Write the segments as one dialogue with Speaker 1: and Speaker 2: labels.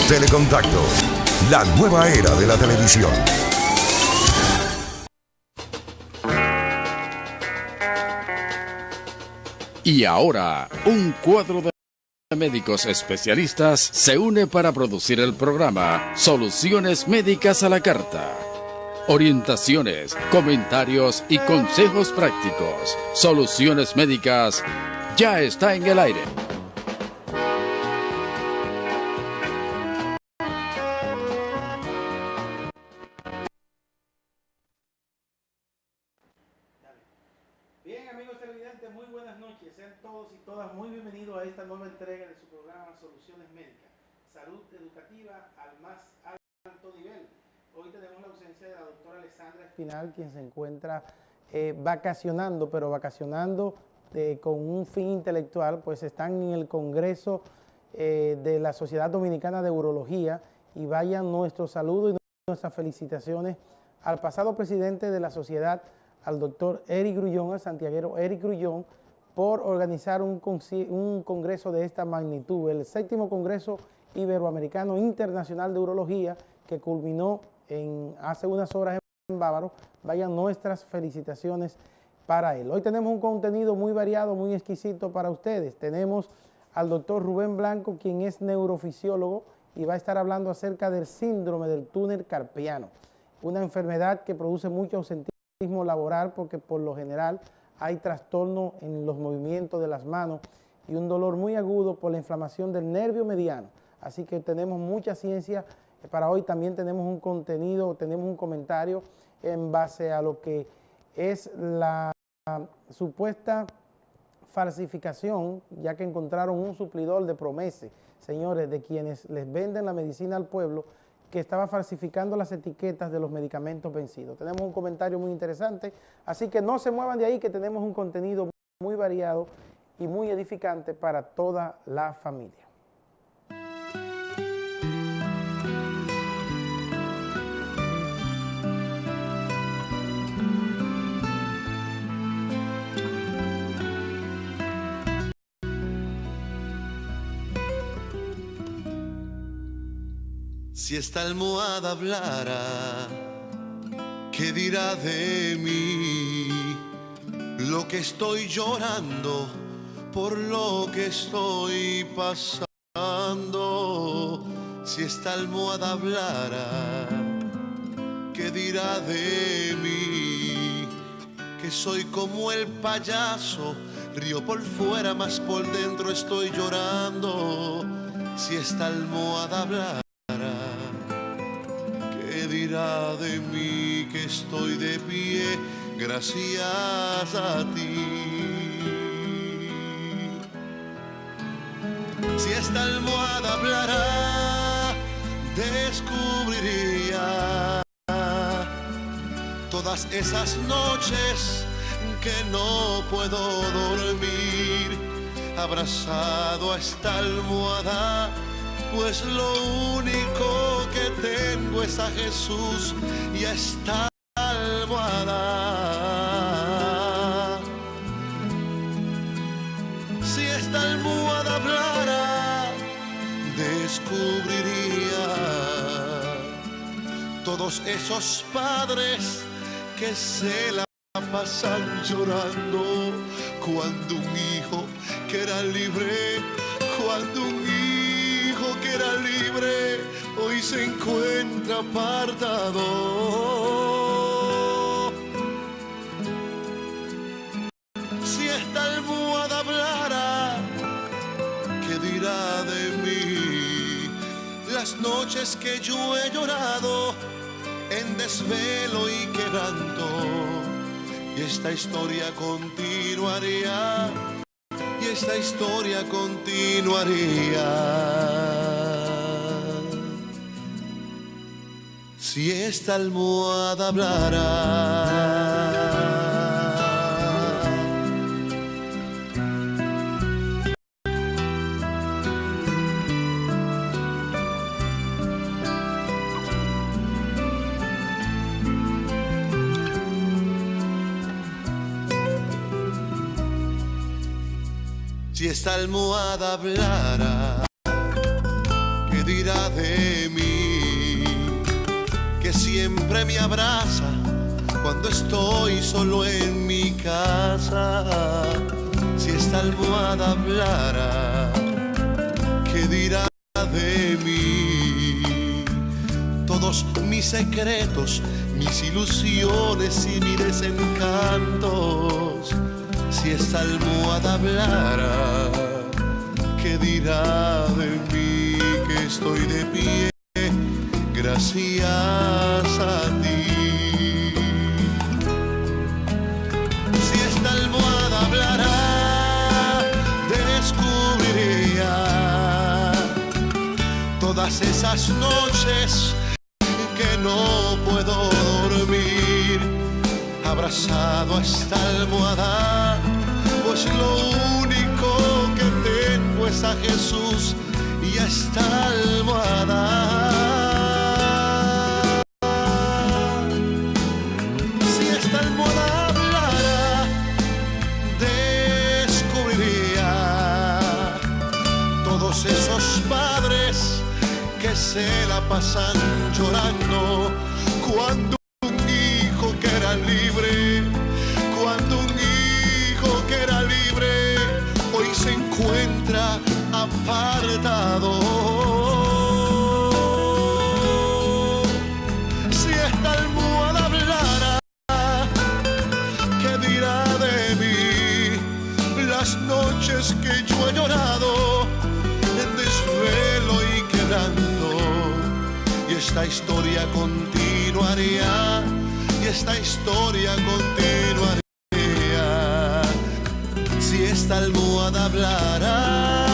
Speaker 1: Telecontacto, la nueva era de la televisión.
Speaker 2: Y ahora, un cuadro de médicos especialistas se une para producir el programa Soluciones Médicas a la Carta. Orientaciones, comentarios y consejos prácticos. Soluciones Médicas ya está en el aire.
Speaker 3: Bien, amigos televidentes, muy buenas noches. Sean todos y todas muy bienvenidos a esta nueva entrega de su programa Soluciones Médicas. Salud educativa al más alto nivel. Hoy tenemos la ausencia de la doctora Alessandra Espinal, quien se encuentra vacacionando, pero vacacionando con un fin intelectual, pues están en el Congreso de la Sociedad Dominicana de Urología, y vayan nuestro saludo y nuestras felicitaciones al pasado presidente de la sociedad, al doctor Eric Grullón, al santiaguero Eric Grullón, por organizar un congreso de esta magnitud, el 7º Congreso Iberoamericano Internacional de Urología, que culminó hace unas horas en Bávaro. Vayan nuestras felicitaciones para él. Hoy tenemos un contenido muy variado, muy exquisito para ustedes. Tenemos al doctor Rubén Blanco, quien es neurofisiólogo, y va a estar hablando acerca del síndrome del túnel carpiano, una enfermedad que produce mucho ausentismo laboral, porque por lo general hay trastorno en los movimientos de las manos y un dolor muy agudo por la inflamación del nervio mediano. Así que tenemos mucha ciencia para hoy. También tenemos un contenido, tenemos un comentario en base a lo que es la supuesta falsificación, ya que encontraron un suplidor de Promese, señores, de quienes les venden la medicina al pueblo, que estaba falsificando las etiquetas de los medicamentos vencidos. Tenemos un comentario muy interesante, así que no se muevan de ahí, que tenemos un contenido muy variado y muy edificante para toda la familia.
Speaker 4: Si esta almohada hablara, ¿qué dirá de mí? Lo que estoy llorando, por lo que estoy pasando. Si esta almohada hablara, ¿qué dirá de mí? Que soy como el payaso, río por fuera, mas por dentro estoy llorando. Si esta almohada hablara, ¿qué dirá de mí que estoy de pie gracias a ti? Si esta almohada hablara, descubriría todas esas noches que no puedo dormir abrazado a esta almohada, pues lo único que tengo es a Jesús y a esta almohada. Si esta almohada hablara, descubriría todos esos padres que se la pasan llorando cuando un hijo que era libre, cuando un hijo que era libre hoy se encuentra apartado. Si esta almohada hablara, ¿qué dirá de mí? Las noches que yo he llorado en desvelo y quebranto, y esta historia continuaría, y esta historia continuaría. Si esta almohada hablara. Si esta almohada hablara, ¿qué dirá de mí? Que siempre me abraza cuando estoy solo en mi casa. Si esta almohada hablara, ¿qué dirá de mí? Todos mis secretos, mis ilusiones y mis desencantos. Si esta almohada hablara, ¿qué dirá de mí? Que estoy de pie gracias a ti. Si esta almohada hablara, descubriría todas esas noches que no puedo dormir abrazado a esta almohada, pues lo único que tengo es a Jesús y a esta almohada. Si esta almohada hablara, descubriría todos esos padres que se la pasan llorando cuando un hijo que era libre, cuando un hijo que era libre hoy se encuentra apartado. Si esta almohada hablara, ¿qué dirá de mí? Las noches que yo he llorado en desvelo y quebranto, y esta historia continuaría, y esta historia continuaría. Si esta almohada hablara.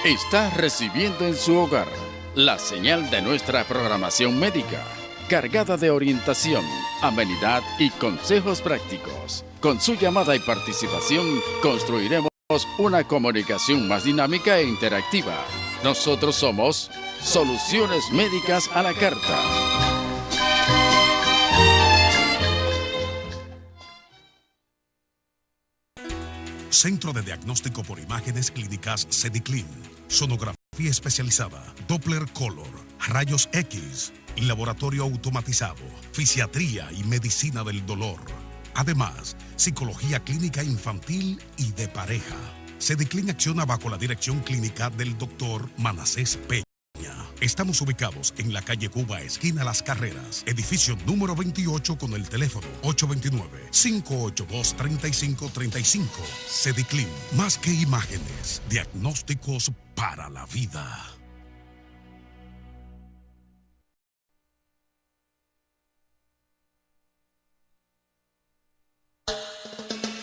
Speaker 2: Está recibiendo en su hogar la señal de nuestra programación médica, cargada de orientación, amenidad y consejos prácticos. Con su llamada y participación construiremos una comunicación más dinámica e interactiva. Nosotros somos Soluciones Médicas a la Carta.
Speaker 1: Centro de Diagnóstico por Imágenes Clínicas Cediclin. Sonografía especializada, Doppler Color, rayos X, laboratorio automatizado, fisiatría y medicina del dolor. Además, psicología clínica infantil y de pareja. Cediclin acciona bajo la dirección clínica del Dr. Manasés Peña. Estamos ubicados en la calle Cuba, esquina Las Carreras, edificio número 28, con el teléfono 829-582-3535. Cediclin, más que imágenes, diagnósticos para la vida.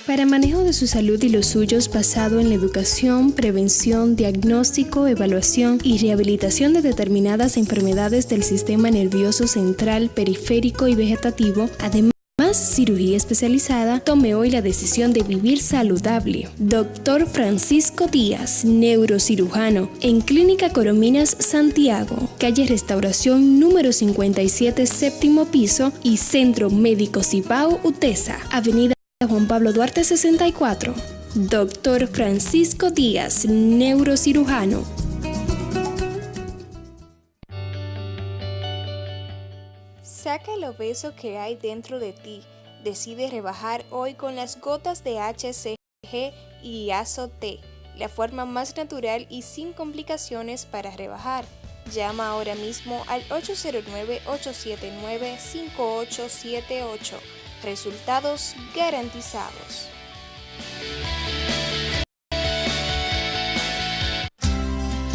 Speaker 5: Para manejo de su salud y los suyos basado en la educación, prevención, diagnóstico, evaluación y rehabilitación de determinadas enfermedades del sistema nervioso central, periférico y vegetativo, además cirugía especializada, tome hoy la decisión de vivir saludable. Dr. Francisco Díaz, neurocirujano, en Clínica Corominas, Santiago, calle Restauración número 57, séptimo piso, y Centro Médico Cibao UTESA, avenida Juan Pablo Duarte 64. Dr. Francisco Díaz, neurocirujano. Saca el obeso que hay dentro de ti. Decide rebajar hoy con las gotas de HCG y Azo-T, la forma más natural y sin complicaciones para rebajar. Llama ahora mismo al 809-879-5878. Resultados garantizados.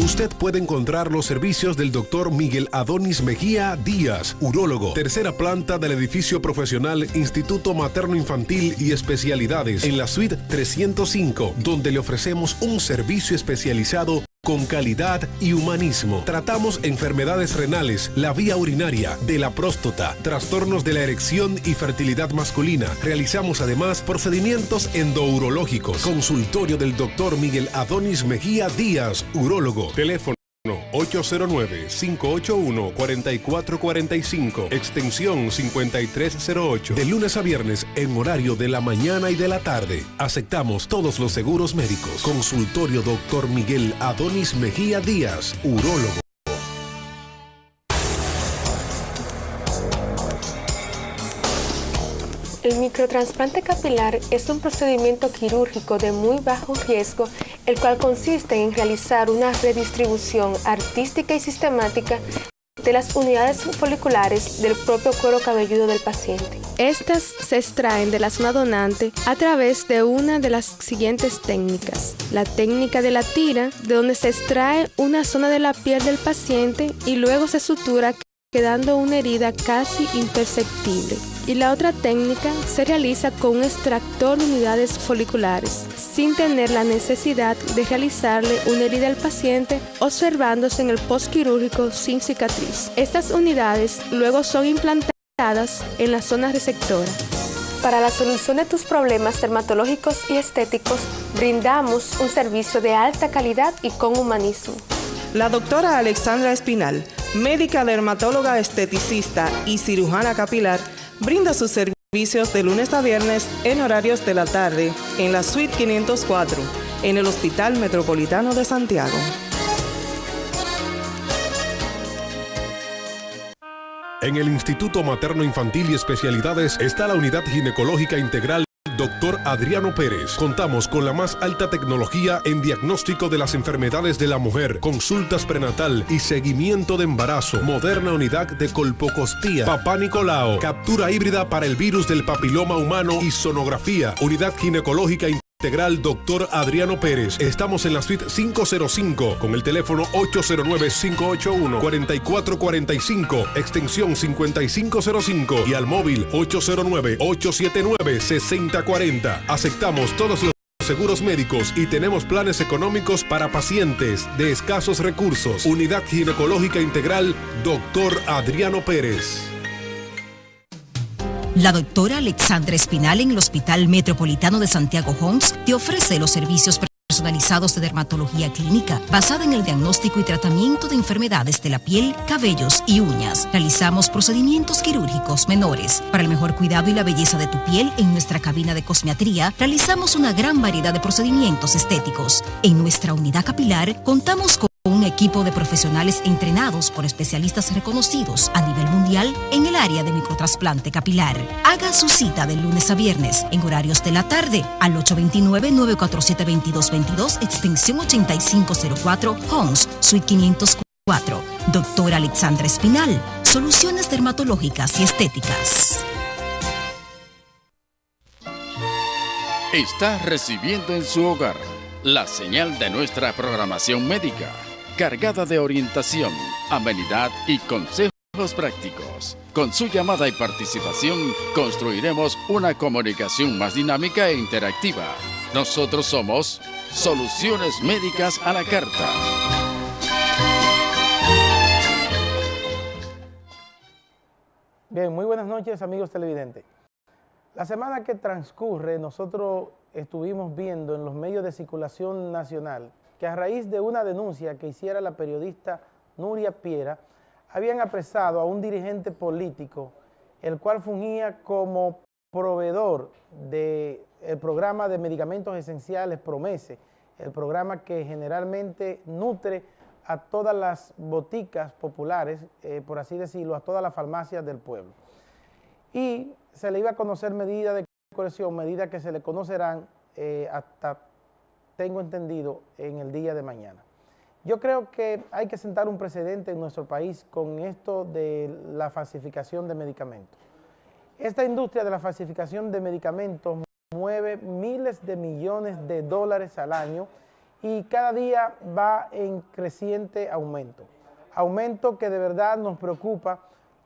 Speaker 6: Usted puede encontrar los servicios del Dr. Miguel Adonis Mejía Díaz, urólogo, tercera planta del edificio profesional Instituto Materno Infantil y Especialidades, en la suite 305, donde le ofrecemos un servicio especializado con calidad y humanismo. Tratamos enfermedades renales, la vía urinaria, de la próstata, trastornos de la erección y fertilidad masculina. Realizamos además procedimientos endourológicos. Consultorio del Dr. Miguel Adonis Mejía Díaz, urólogo. Teléfono 809-581-4445, extensión 5308, de lunes a viernes en horario de la mañana y de la tarde. Aceptamos todos los seguros médicos. Consultorio Dr. Miguel Adonis Mejía Díaz, urólogo.
Speaker 7: El microtrasplante capilar es un procedimiento quirúrgico de muy bajo riesgo, el cual consiste en realizar una redistribución artística y sistemática de las unidades foliculares del propio cuero cabelludo del paciente.
Speaker 5: Estas se extraen de la zona donante a través de una de las siguientes técnicas. La técnica de la tira, de donde se extrae una zona de la piel del paciente y luego se sutura, quedando una herida casi imperceptible. Y la otra técnica se realiza con un extractor de unidades foliculares, sin tener la necesidad de realizarle una herida al paciente, observándose en el postquirúrgico sin cicatriz. Estas unidades luego son implantadas en la zona receptora.
Speaker 7: Para la solución de tus problemas dermatológicos y estéticos, brindamos un servicio de alta calidad y con humanismo.
Speaker 8: La doctora Alexandra Espinal, médica dermatóloga esteticista y cirujana capilar, brinda sus servicios de lunes a viernes en horarios de la tarde en la suite 504, en el Hospital Metropolitano de Santiago.
Speaker 6: En el Instituto Materno Infantil y Especialidades está la Unidad Ginecológica Integral Dr. Adriano Pérez. Contamos con la más alta tecnología en diagnóstico de las enfermedades de la mujer, consultas prenatal y seguimiento de embarazo, moderna unidad de colpocostía, papá Nicolau, captura híbrida para el virus del papiloma humano y sonografía. Unidad Ginecológica Integral Dr. Adriano Pérez. Estamos en la suite 505 con el teléfono 809-581-4445, extensión 5505 y al móvil 809-879-6040. Aceptamos todos los seguros médicos y tenemos planes económicos para pacientes de escasos recursos. Unidad Ginecológica Integral Dr. Adriano Pérez.
Speaker 9: La doctora Alexandra Espinal en el Hospital Metropolitano de Santiago Homs te ofrece los servicios personalizados de dermatología clínica basada en el diagnóstico y tratamiento de enfermedades de la piel, cabellos y uñas. Realizamos procedimientos quirúrgicos menores. Para el mejor cuidado y la belleza de tu piel, en nuestra cabina de cosmetría realizamos una gran variedad de procedimientos estéticos. En nuestra unidad capilar contamos con un equipo de profesionales entrenados por especialistas reconocidos a nivel mundial en el área de microtrasplante capilar. Haga su cita de lunes a viernes en horarios de la tarde al 829-947-2222, extensión 8504, Homs, Suite 504. Doctora Alexandra Espinal, soluciones dermatológicas y estéticas.
Speaker 2: Está recibiendo en su hogar la señal de nuestra programación médica, cargada de orientación, amenidad y consejos prácticos. Con su llamada y participación, construiremos una comunicación más dinámica e interactiva. Nosotros somos Soluciones Médicas a la Carta.
Speaker 3: Bien, muy buenas noches, amigos televidentes. La semana que transcurre, nosotros estuvimos viendo en los medios de circulación nacional que a raíz de una denuncia que hiciera la periodista Nuria Piera, habían apresado a un dirigente político, el cual fungía como proveedor del programa de medicamentos esenciales Promese, el programa que generalmente nutre a todas las boticas populares, por así decirlo, a todas las farmacias del pueblo. Y se le iba a conocer medida de coerción, medida que se le conocerán hasta, tengo entendido, en el día de mañana. Yo creo que hay que sentar un precedente en nuestro país con esto de la falsificación de medicamentos. Esta industria de la falsificación de medicamentos mueve miles de millones de dólares al año y cada día va en creciente aumento. Aumento que de verdad nos preocupa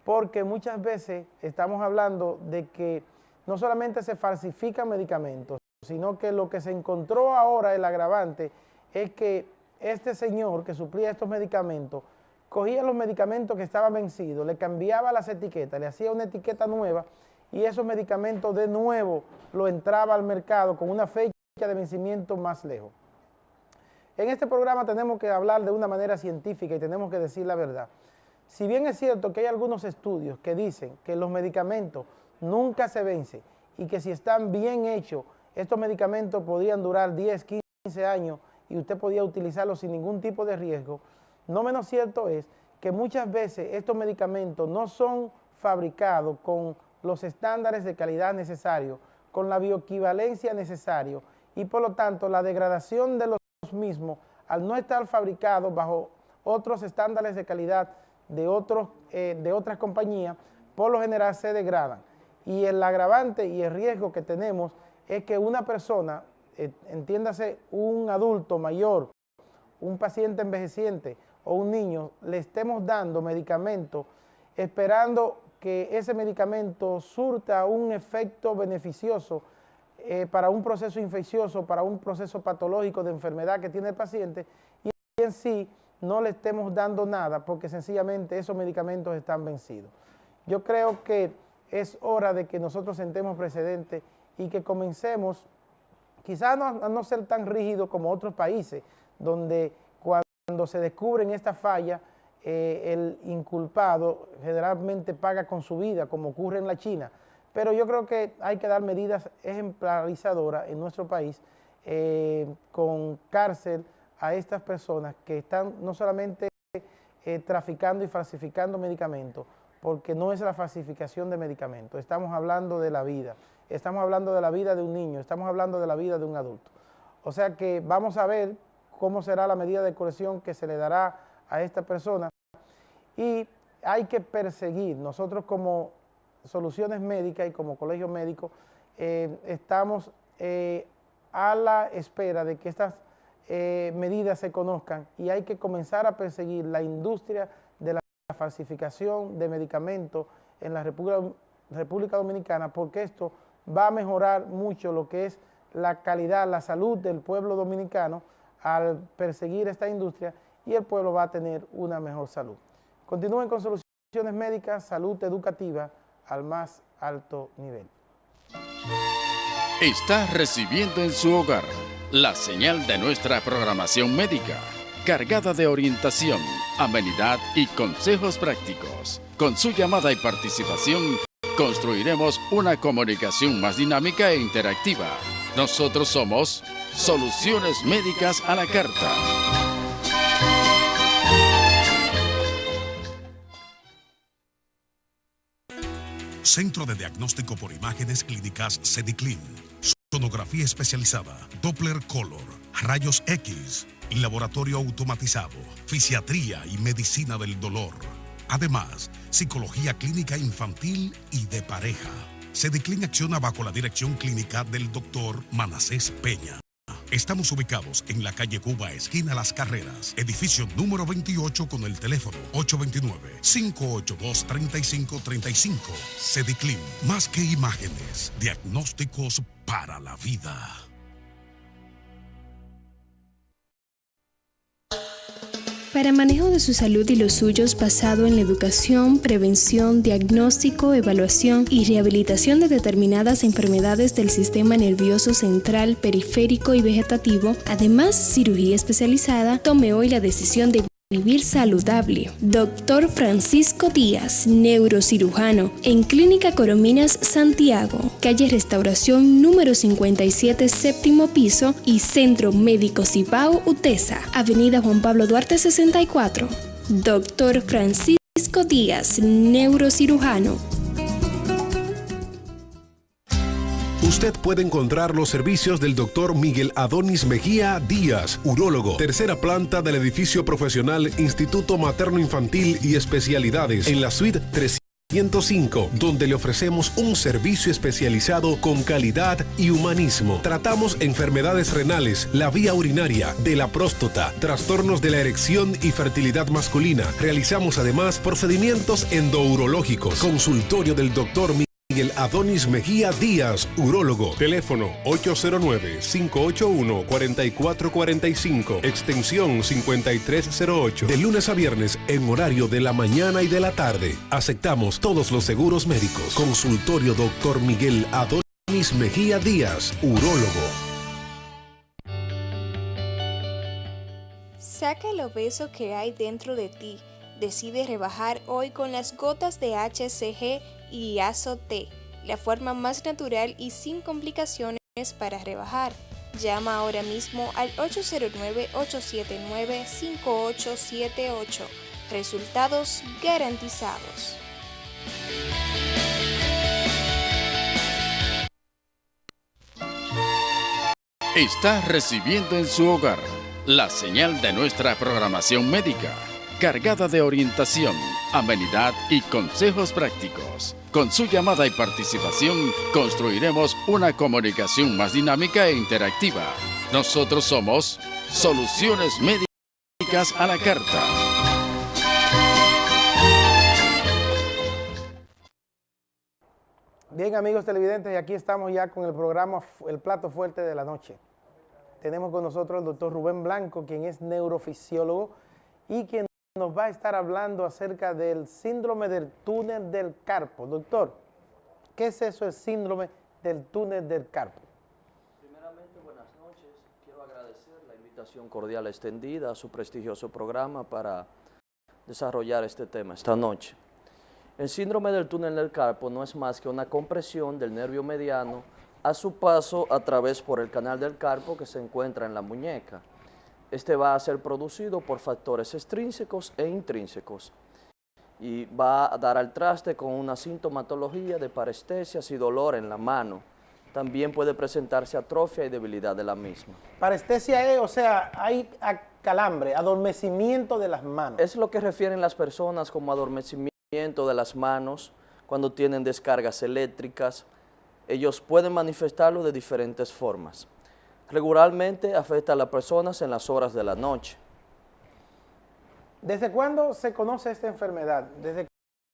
Speaker 3: porque muchas veces estamos hablando de que no solamente se falsifican medicamentos, sino que lo que se encontró ahora, el agravante, es que este señor que suplía estos medicamentos, cogía los medicamentos que estaban vencidos, le cambiaba las etiquetas, le hacía una etiqueta nueva y esos medicamentos de nuevo lo entraba al mercado con una fecha de vencimiento más lejos. En este programa tenemos que hablar de una manera científica y tenemos que decir la verdad. Si bien es cierto que hay algunos estudios que dicen que los medicamentos nunca se vencen y que si están bien hechos, estos medicamentos podrían durar 10, 15 años y usted podía utilizarlos sin ningún tipo de riesgo, no menos cierto es que muchas veces estos medicamentos no son fabricados con los estándares de calidad necesarios, con la bioequivalencia necesaria y por lo tanto la degradación de los mismos al no estar fabricados bajo otros estándares de calidad de otras compañías, por lo general se degradan. Y el agravante y el riesgo que tenemos es que una persona, entiéndase un adulto mayor, un paciente envejeciente o un niño, le estemos dando medicamentos esperando que ese medicamento surta un efecto beneficioso para un proceso infeccioso, para un proceso patológico de enfermedad que tiene el paciente y en sí no le estemos dando nada porque sencillamente esos medicamentos están vencidos. Yo creo que es hora de que nosotros sentemos precedentes y que comencemos, quizás a no ser tan rígidos como otros países, donde cuando se descubren estas fallas, el inculpado generalmente paga con su vida, como ocurre en la China. Pero yo creo que hay que dar medidas ejemplarizadoras en nuestro país, con cárcel a estas personas que están no solamente traficando y falsificando medicamentos, porque no es la falsificación de medicamentos, estamos hablando de la vida, estamos hablando de la vida de un niño, estamos hablando de la vida de un adulto. O sea que vamos a ver cómo será la medida de coerción que se le dará a esta persona y hay que perseguir. Nosotros como Soluciones Médicas y como Colegio Médico estamos a la espera de que estas medidas se conozcan y hay que comenzar a perseguir la industria de la falsificación de medicamentos en la República Dominicana, porque esto va a mejorar mucho lo que es la calidad, la salud del pueblo dominicano al perseguir esta industria y el pueblo va a tener una mejor salud. Continúen con Soluciones Médicas, salud educativa al más alto nivel.
Speaker 2: Está recibiendo en su hogar la señal de nuestra programación médica, cargada de orientación, amenidad y consejos prácticos. Con su llamada y participación, construiremos una comunicación más dinámica e interactiva. Nosotros somos Soluciones Médicas a la Carta.
Speaker 1: Centro de Diagnóstico por Imágenes Clínicas CEDICLIN. Sonografía especializada, Doppler Color, Rayos X, laboratorio automatizado, fisiatría y medicina del dolor. Además, psicología clínica infantil y de pareja. CEDICLIN acciona bajo la dirección clínica del Dr. Manasés Peña. Estamos ubicados en la calle Cuba, esquina Las Carreras, edificio número 28 con el teléfono 829-582-3535. CEDICLIN, más que imágenes, diagnósticos para la vida.
Speaker 5: Para manejo de su salud y los suyos basado en la educación, prevención, diagnóstico, evaluación y rehabilitación de determinadas enfermedades del sistema nervioso central, periférico y vegetativo, además cirugía especializada, tome hoy la decisión de vivir saludable. Dr. Francisco Díaz, neurocirujano, en Clínica Corominas Santiago, calle Restauración número 57, séptimo piso y Centro Médico Cibao UTESA, Avenida Juan Pablo Duarte 64. Dr. Francisco Díaz, neurocirujano.
Speaker 6: Usted puede encontrar los servicios del Dr. Miguel Adonis Mejía Díaz, urólogo, tercera planta del edificio profesional Instituto Materno Infantil y Especialidades, en la suite 300. 105, donde le ofrecemos un servicio especializado con calidad y humanismo. Tratamos enfermedades renales, la vía urinaria, de la próstata, trastornos de la erección y fertilidad masculina. Realizamos además procedimientos endourológicos. Consultorio del doctor Miguel Adonis Mejía Díaz, urólogo. Teléfono 809-581-4445, extensión 5308. De lunes a viernes en horario de la mañana y de la tarde. Aceptamos todos los seguros médicos. Consultorio doctor Miguel Adonis Mejía Díaz, urólogo.
Speaker 5: Saca el obeso que hay dentro de ti. Decide rebajar hoy con las gotas de HCG y Azo-T, la forma más natural y sin complicaciones para rebajar. Llama ahora mismo al 809-879-5878. Resultados garantizados.
Speaker 2: Está recibiendo en su hogar la señal de nuestra programación médica, cargada de orientación, amenidad y consejos prácticos. Con su llamada y participación, construiremos una comunicación más dinámica e interactiva. Nosotros somos Soluciones Médicas a la Carta.
Speaker 3: Bien, amigos televidentes, y aquí estamos ya con el programa El Plato Fuerte de la Noche. Tenemos con nosotros al doctor Rubén Blanco, quien es neurofisiólogo y quien nos va a estar hablando acerca del síndrome del túnel del carpo. Doctor, ¿qué es eso, el síndrome del túnel del carpo?
Speaker 10: Primeramente, buenas noches. Quiero agradecer la invitación cordial extendida a su prestigioso programa para desarrollar este tema esta noche. El síndrome del túnel del carpo no es más que una compresión del nervio mediano a su paso a través por el canal del carpo que se encuentra en la muñeca. Este va a ser producido por factores extrínsecos e intrínsecos y va a dar al traste con una sintomatología de parestesias y dolor en la mano. También puede presentarse atrofia y debilidad de la misma.
Speaker 3: Parestesia es, o sea, hay calambre, adormecimiento de las manos.
Speaker 10: Es lo que refieren las personas como adormecimiento de las manos cuando tienen descargas eléctricas. Ellos pueden manifestarlo de diferentes formas. Regularmente afecta a las personas en las horas de la noche.
Speaker 3: ¿Desde cuándo se conoce esta enfermedad? ¿Desde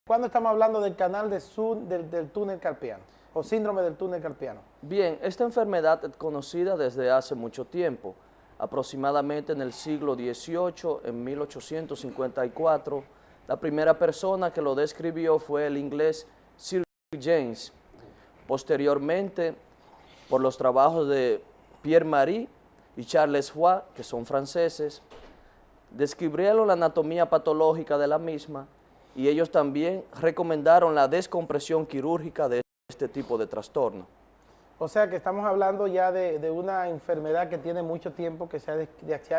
Speaker 3: cuándo estamos hablando del canal del túnel carpiano o síndrome del túnel carpiano?
Speaker 10: Bien, esta enfermedad es conocida desde hace mucho tiempo, aproximadamente en el siglo XVIII, en 1854. La primera persona que lo describió fue el inglés Sir James. Posteriormente, por los trabajos de Pierre Marie y Charles Foix, que son franceses, describieron la anatomía patológica de la misma y ellos también recomendaron la descompresión quirúrgica de este tipo de trastorno.
Speaker 3: O sea que estamos hablando ya de una enfermedad que tiene mucho tiempo que se ha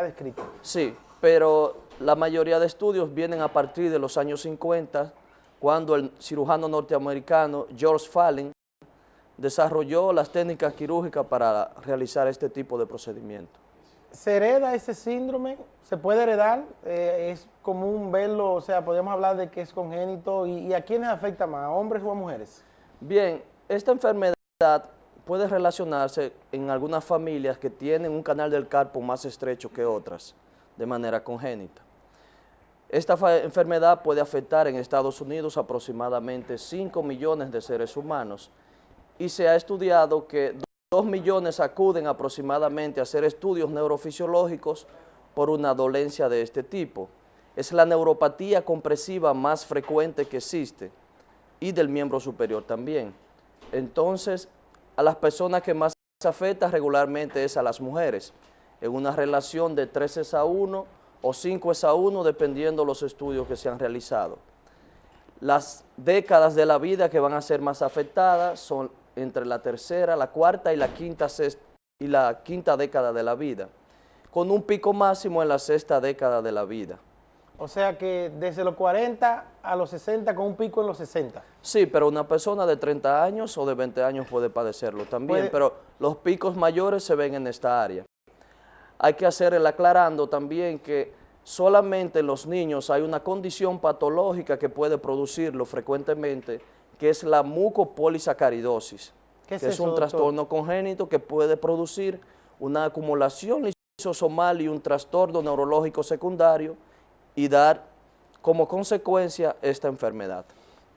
Speaker 3: descrito.
Speaker 10: Sí, pero la mayoría de estudios vienen a partir de los años 50, cuando el cirujano norteamericano George Falling desarrolló las técnicas quirúrgicas para realizar este tipo de procedimiento.
Speaker 3: ¿Se hereda ese síndrome? ¿Se puede heredar? ¿Es común verlo? O sea, podemos hablar de que es congénito. ¿Y a quiénes afecta más? ¿A hombres o a mujeres?
Speaker 10: Bien, esta enfermedad puede relacionarse en algunas familias que tienen un canal del carpo más estrecho que otras, de manera congénita. Esta enfermedad puede afectar en Estados Unidos aproximadamente 5 millones de seres humanos y se ha estudiado que 2 millones acuden aproximadamente a hacer estudios neurofisiológicos por una dolencia de este tipo. Es la neuropatía compresiva más frecuente que existe y del miembro superior también. Entonces, a las personas que más afecta regularmente es a las mujeres, en una relación de 3:1 o 5:1, dependiendo los estudios que se han realizado. Las décadas de la vida que van a ser más afectadas son entre la tercera, la cuarta y la quinta década de la vida, con un pico máximo en la sexta década de la vida.
Speaker 3: O sea que desde los 40 a los 60 con un pico en los 60.
Speaker 10: Sí, pero una persona de 30 años o de 20 años puede padecerlo también, pero los picos mayores se ven en esta área. Hay que hacer el aclarando también que solamente en los niños hay una condición patológica que puede producirlo frecuentemente, que es la mucopolisacaridosis,
Speaker 3: ¿Qué es
Speaker 10: que es
Speaker 3: eso,
Speaker 10: un
Speaker 3: doctor?
Speaker 10: trastorno congénito que puede producir una acumulación lisosomal y un trastorno neurológico secundario y dar como consecuencia esta enfermedad.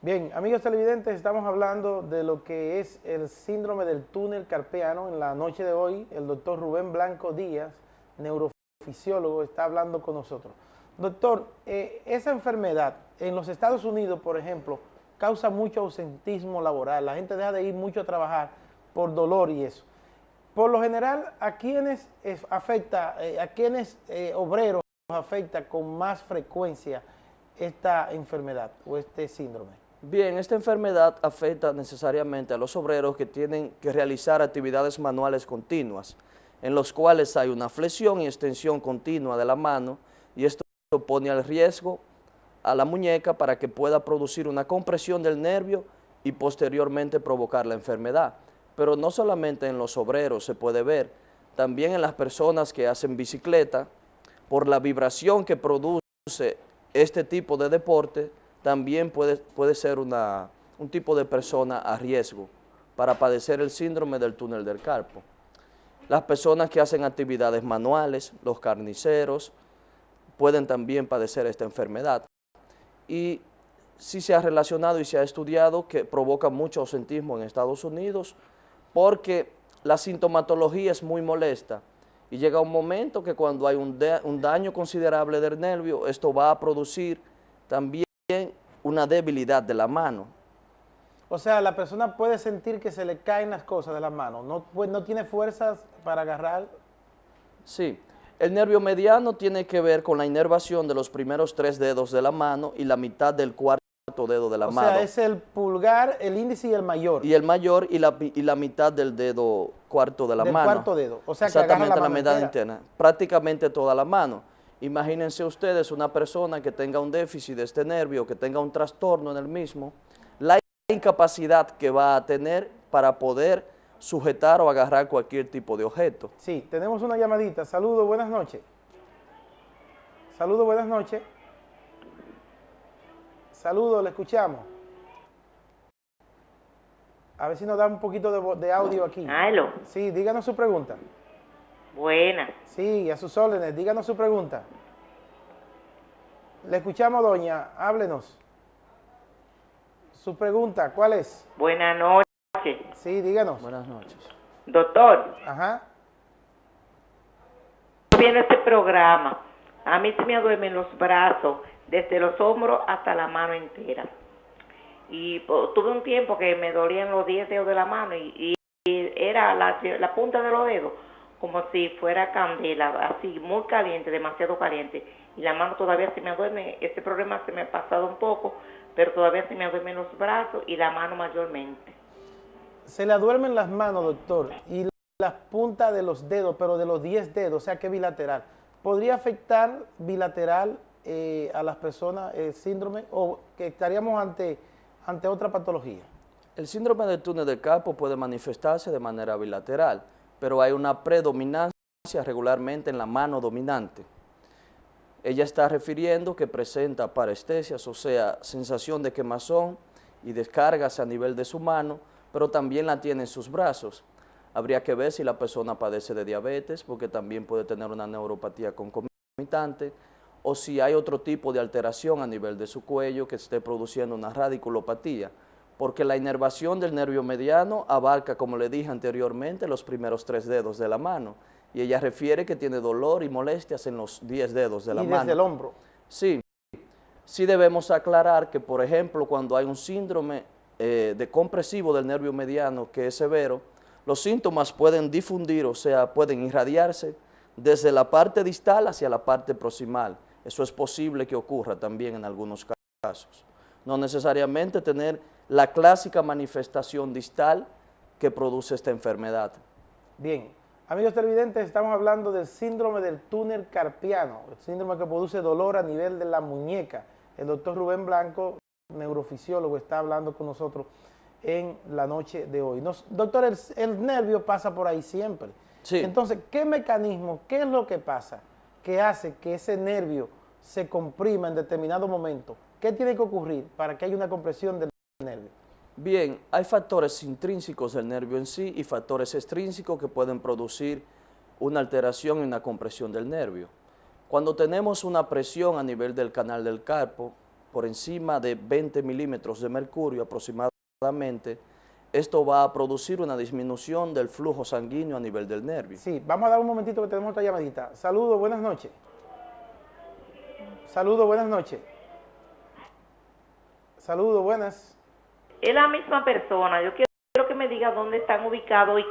Speaker 3: Bien, amigos televidentes, estamos hablando de lo que es el síndrome del túnel carpiano. En la noche de hoy, el doctor Rubén Blanco Díaz, neurofisiólogo, está hablando con nosotros. Doctor, esa enfermedad en los Estados Unidos, por ejemplo, causa mucho ausentismo laboral. La gente deja de ir mucho a trabajar por dolor y eso. Por lo general, ¿a quiénes afecta, a quiénes obreros afecta con más frecuencia esta enfermedad o este síndrome?
Speaker 10: Bien, esta enfermedad afecta necesariamente a los obreros que tienen que realizar actividades manuales continuas, en los cuales hay una flexión y extensión continua de la mano, y esto pone al riesgo a la muñeca para que pueda producir una compresión del nervio y posteriormente provocar la enfermedad. Pero no solamente en los obreros se puede ver, también en las personas que hacen bicicleta, por la vibración que produce este tipo de deporte, también puede ser un tipo de persona a riesgo para padecer el síndrome del túnel del carpo. Las personas que hacen actividades manuales, los carniceros, pueden también padecer esta enfermedad. Y sí se ha relacionado y se ha estudiado que provoca mucho ausentismo en Estados Unidos porque la sintomatología es muy molesta y llega un momento que cuando hay un daño considerable del nervio, esto va a producir también una debilidad de la mano.
Speaker 3: O sea, la persona puede sentir que se le caen las cosas de las manos, no tiene fuerzas para agarrar.
Speaker 10: Sí, el nervio mediano tiene que ver con la inervación de los primeros 3 dedos de la mano y la mitad del cuarto dedo de la mano.
Speaker 3: O sea, es el pulgar, el índice y el mayor.
Speaker 10: Y el mayor y la mitad del dedo cuarto de la mano.
Speaker 3: Del cuarto dedo, o sea que
Speaker 10: exactamente
Speaker 3: agarra la
Speaker 10: la
Speaker 3: mano
Speaker 10: mitad
Speaker 3: entera.
Speaker 10: interna, prácticamente toda la mano. Imagínense ustedes una persona que tenga un déficit de este nervio, que tenga un trastorno en el mismo, la incapacidad que va a tener para poder sujetar o agarrar cualquier tipo de objeto.
Speaker 3: Sí, tenemos una llamadita. Saludos, buenas noches. Saludos, buenas noches. Saludos, le escuchamos. A ver si nos da un poquito de audio aquí.
Speaker 11: Aló.
Speaker 3: Sí, díganos su pregunta.
Speaker 11: Buenas.
Speaker 3: Sí, a sus órdenes, díganos su pregunta. Le escuchamos, doña, háblenos. Su pregunta, ¿cuál es?
Speaker 11: Buenas noches.
Speaker 3: Sí, díganos.
Speaker 10: Buenas noches.
Speaker 11: Doctor,
Speaker 3: Ajá.
Speaker 11: viendo este programa, a mí se me duermen los brazos, desde los hombros hasta la mano entera. Y tuve un tiempo que me dolían los 10 dedos de la mano y era la punta de los dedos como si fuera candela, así muy caliente, demasiado caliente. Y la mano todavía se me duerme, este problema se me ha pasado un poco, pero todavía se me duermen los brazos y la mano mayormente.
Speaker 3: Se le duermen las manos, doctor, y las puntas de los dedos, pero de los 10 dedos, o sea que bilateral. ¿Podría afectar bilateral a las personas el síndrome o que estaríamos ante otra patología?
Speaker 10: El síndrome del túnel del carpo puede manifestarse de manera bilateral, pero hay una predominancia regularmente en la mano dominante. Ella está refiriendo que presenta parestesias, o sea, sensación de quemazón y descargas a nivel de su mano, pero también la tiene en sus brazos. Habría que ver si la persona padece de diabetes, porque también puede tener una neuropatía concomitante, o si hay otro tipo de alteración a nivel de su cuello que esté produciendo una radiculopatía, porque la inervación del nervio mediano abarca, como le dije anteriormente, los primeros 3 dedos de la mano, y ella refiere que tiene dolor y molestias en los 10 dedos de la mano.
Speaker 3: Y desde el hombro.
Speaker 10: Sí, sí debemos aclarar que, por ejemplo, cuando hay un síndrome de compresivo del nervio mediano que es severo, los síntomas pueden difundir, o sea, pueden irradiarse desde la parte distal hacia la parte proximal. Eso es posible que ocurra también en algunos casos. No necesariamente tener la clásica manifestación distal que produce esta enfermedad.
Speaker 3: Bien, amigos televidentes, estamos hablando del síndrome del túnel carpiano, el síndrome que produce dolor a nivel de la muñeca. El doctor Rubén Blanco, neurofisiólogo, está hablando con nosotros en la noche de hoy. Doctor, el nervio pasa por ahí siempre.
Speaker 10: Sí.
Speaker 3: Entonces, ¿qué mecanismo, qué es lo que pasa? que hace que ese nervio se comprima en determinado momento? ¿Qué tiene que ocurrir para que haya una compresión del nervio?
Speaker 10: Bien, hay factores intrínsecos del nervio en sí y factores extrínsecos que pueden producir una alteración y una compresión del nervio. Cuando tenemos una presión a nivel del canal del carpo, por encima de 20 milímetros de mercurio aproximadamente, esto va a producir una disminución del flujo sanguíneo a nivel del nervio.
Speaker 3: Sí, vamos a dar un momentito que tenemos otra llamadita. Saludos, buenas noches. Saludos, buenas noches. Saludos, buenas.
Speaker 11: Es la misma persona. Yo quiero que me diga dónde están ubicados y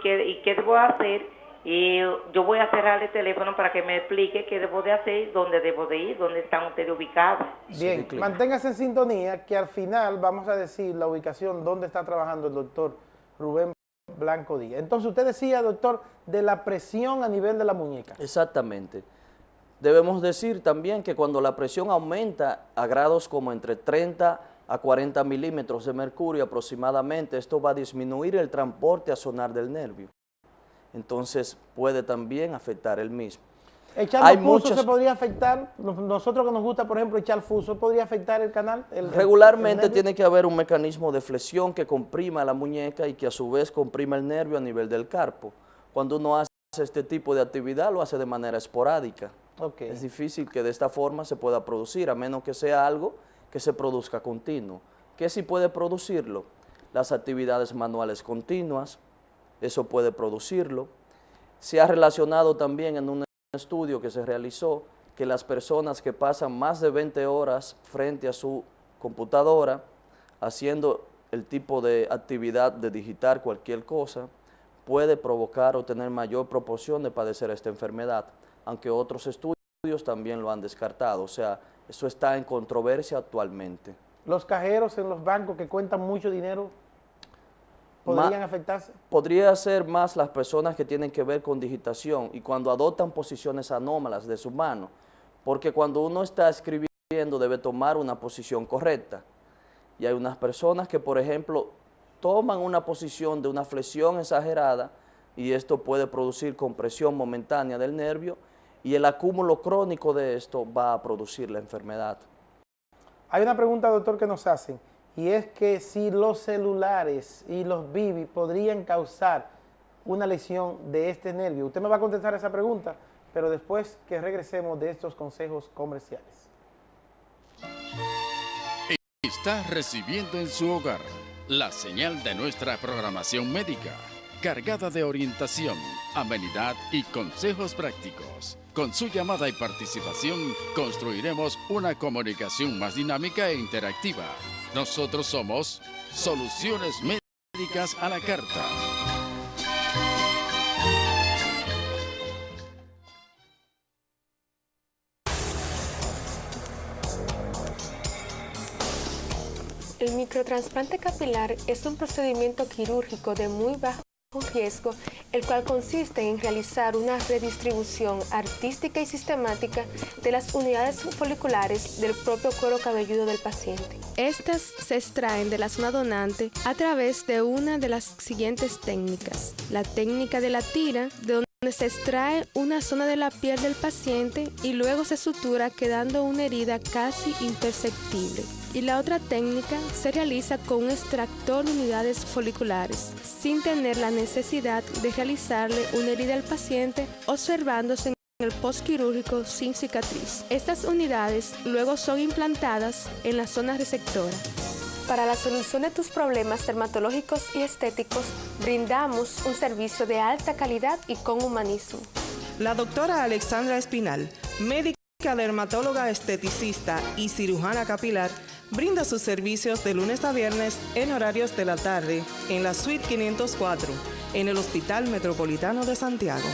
Speaker 11: qué debo hacer. Y yo voy a cerrar el teléfono para que me explique qué debo de hacer, dónde debo de ir, dónde están ustedes ubicados.
Speaker 3: Bien, manténgase en sintonía, que al final vamos a decir la ubicación donde está trabajando el doctor Rubén Blanco Díaz. Entonces, usted decía, doctor, de la presión a nivel de la muñeca.
Speaker 10: Exactamente. Debemos decir también que cuando la presión aumenta a grados como entre 30 a 40 milímetros de mercurio aproximadamente, esto va a disminuir el transporte axonar del nervio. Entonces puede también afectar el mismo.
Speaker 3: ¿Echando fuso se podría afectar? Nosotros que nos gusta, por ejemplo, echar fuso, ¿podría afectar el canal?
Speaker 10: Regularmente tiene que haber un mecanismo de flexión que comprima la muñeca y que a su vez comprima el nervio a nivel del carpo. Cuando uno hace este tipo de actividad, lo hace de manera esporádica.
Speaker 3: Okay.
Speaker 10: Es difícil que de esta forma se pueda producir, a menos que sea algo que se produzca continuo. ¿Qué sí puede producirlo? Las actividades manuales continuas, eso puede producirlo. Se ha relacionado también en un estudio que se realizó que las personas que pasan más de 20 horas frente a su computadora haciendo el tipo de actividad de digitar cualquier cosa puede provocar o tener mayor proporción de padecer esta enfermedad, aunque otros estudios también lo han descartado. O sea, eso está en controversia actualmente.
Speaker 3: ¿Los cajeros en los bancos que cuentan mucho dinero podrían afectarse? Podría
Speaker 10: ser más las personas que tienen que ver con digitación y cuando adoptan posiciones anómalas de su mano, porque cuando uno está escribiendo debe tomar una posición correcta. Y hay unas personas que, por ejemplo, toman una posición de una flexión exagerada y esto puede producir compresión momentánea del nervio y el acúmulo crónico de esto va a producir la enfermedad.
Speaker 3: Hay una pregunta, doctor, que nos hacen, y es que si los celulares y los BIBI podrían causar una lesión de este nervio. Usted me va a contestar esa pregunta, pero después que regresemos de estos consejos comerciales.
Speaker 2: Está recibiendo en su hogar la señal de nuestra programación médica, cargada de orientación, amenidad y consejos prácticos. Con su llamada y participación construiremos una comunicación más dinámica e interactiva. Nosotros somos Soluciones Médicas a la Carta.
Speaker 7: El microtrasplante capilar es un procedimiento quirúrgico de muy bajo riesgo, el cual consiste en realizar una redistribución artística y sistemática de las unidades foliculares del propio cuero cabelludo del paciente.
Speaker 5: Estas se extraen de la zona donante a través de una de las siguientes técnicas. La técnica de la tira, de donde se extrae una zona de la piel del paciente y luego se sutura quedando una herida casi imperceptible. Y la otra técnica se realiza con un extractor de unidades foliculares, sin tener la necesidad de realizarle una herida al paciente, observándose en el postquirúrgico sin cicatriz. Estas unidades luego son implantadas en la zona receptora.
Speaker 7: Para la solución de tus problemas dermatológicos y estéticos, brindamos un servicio de alta calidad y con humanismo.
Speaker 8: La doctora Alexandra Espinal, médica dermatóloga esteticista y cirujana capilar, brinda sus servicios de lunes a viernes en horarios de la tarde en la suite 504, en el Hospital Metropolitano de Santiago.